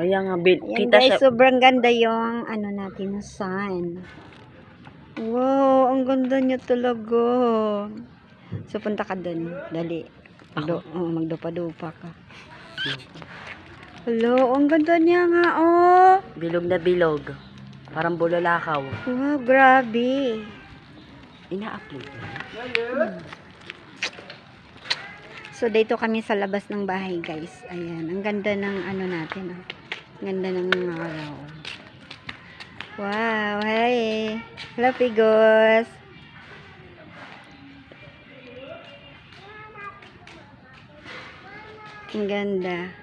Ayan nga, Ayan kita guys, siya. sobrang ganda yung ano natin na sun. Wow, ang ganda niya talaga. So, punta ka dun. Dali. Magdupa-dupa ka. Hello, ang ganda niya nga, oh. Bilog na bilog. Parang bulalakaw. Wow, grabe. Ina-upload na. So, dito kami sa labas ng bahay, guys. Ayan, ang ganda ng ano natin, oh. Ganda ng mga araw. Wow, hi. Hello, Pigos. Ang ganda.